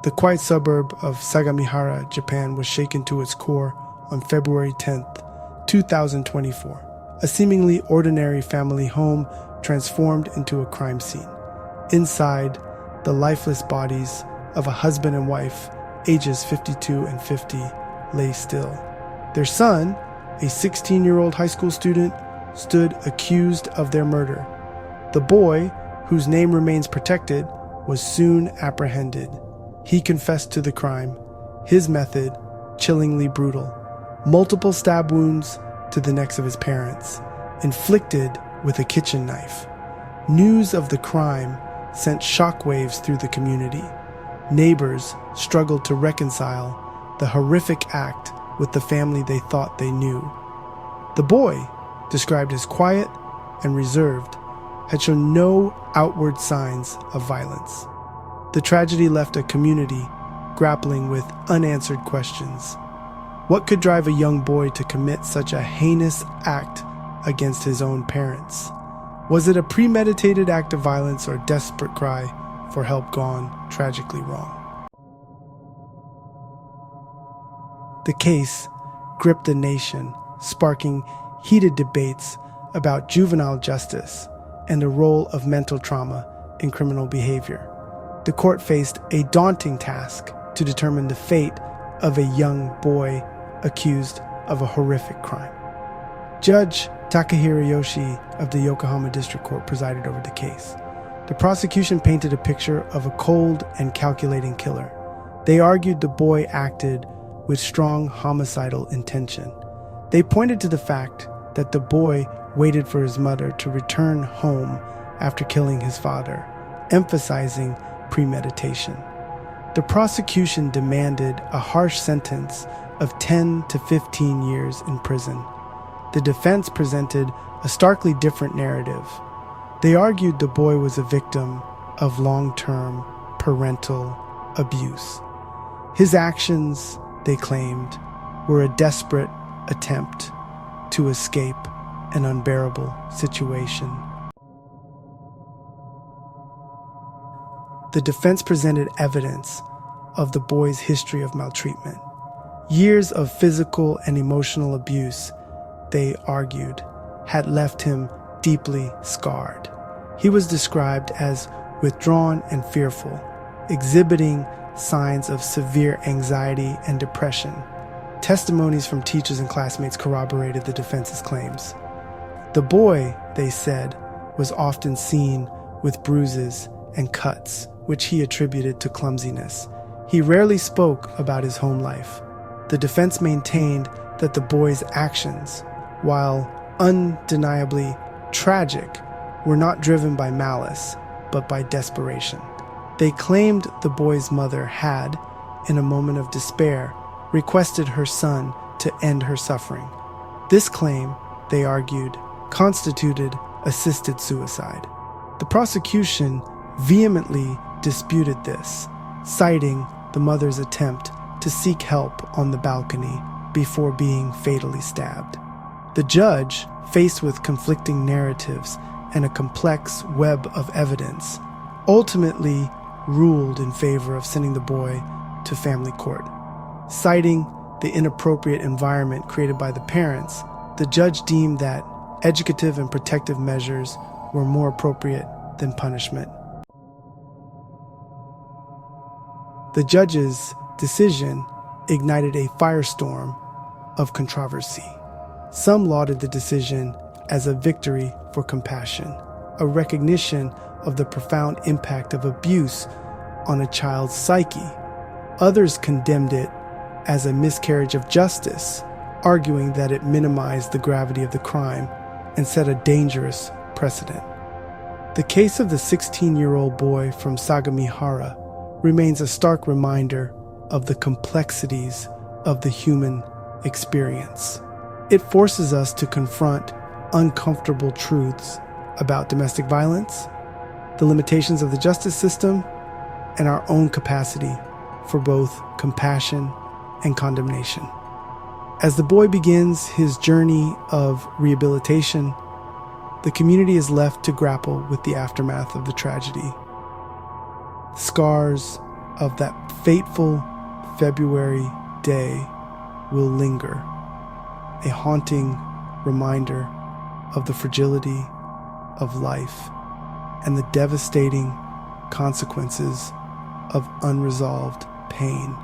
The quiet suburb of Sagamihara, Japan, was shaken to its core on February 10th, 2024. A seemingly ordinary family home transformed into a crime scene. Inside, the lifeless bodies of a husband and wife, ages 52 and 50, lay still. Their son, a 16-year-old high school student, stood accused of their murder. The boy, whose name remains protected, was soon apprehended. He confessed to the crime. His method, chillingly brutal. Multiple stab wounds to the necks of his parents, inflicted with a kitchen knife. News of the crime sent shockwaves through the community. Neighbors struggled to reconcile the horrific act with the family they thought they knew. The boy, described as quiet and reserved, had shown no outward signs of violence. The tragedy left a community grappling with unanswered questions. What could drive a young boy to commit such a heinous act against his own parents? Was it a premeditated act of violence or a desperate cry for help gone tragically wrong? The case gripped the nation, sparking heated debates about juvenile justice and the role of mental trauma in criminal behavior. The court faced a daunting task to determine the fate of a young boy accused of a horrific crime. Judge Takahiro Yoshi of the Yokohama District Court presided over the case. The prosecution painted a picture of a cold and calculating killer. They argued the boy acted with strong homicidal intention. They pointed to the fact that the boy waited for his mother to return home after killing his father, emphasizing premeditation. The prosecution demanded a harsh sentence of 10 to 15 years in prison. The defense presented a starkly different narrative. They argued the boy was a victim of long-term parental abuse. His actions, they claimed, were a desperate attempt to escape an unbearable situation. The defense presented evidence of the boy's history of maltreatment. Years of physical and emotional abuse, they argued, had left him deeply scarred. He was described as withdrawn and fearful, exhibiting signs of severe anxiety and depression. Testimonies from teachers and classmates corroborated the defense's claims. The boy, they said, was often seen with bruises and cuts, which he attributed to clumsiness. He rarely spoke about his home life. The defense maintained that the boy's actions, while undeniably tragic, were not driven by malice, but by desperation. They claimed the boy's mother had, in a moment of despair, requested her son to end her suffering. This claim, they argued, constituted assisted suicide. The prosecution vehemently disputed this, citing the mother's attempt to seek help on the balcony before being fatally stabbed. The judge, faced with conflicting narratives and a complex web of evidence, ultimately ruled in favor of sending the boy to family court. Citing the inappropriate environment created by the parents, the judge deemed that educative and protective measures were more appropriate than punishment. The judge's decision ignited a firestorm of controversy. Some lauded the decision as a victory for compassion, a recognition of the profound impact of abuse on a child's psyche. Others condemned it as a miscarriage of justice, arguing that it minimized the gravity of the crime and set a dangerous precedent. The case of the 16-year-old boy from Sagamihara remains a stark reminder of the complexities of the human experience. It forces us to confront uncomfortable truths about domestic violence, the limitations of the justice system, and our own capacity for both compassion and condemnation. As the boy begins his journey of rehabilitation, the community is left to grapple with the aftermath of the tragedy. Scars, of that fateful February day will linger, a haunting reminder of the fragility of life and the devastating consequences of unresolved pain.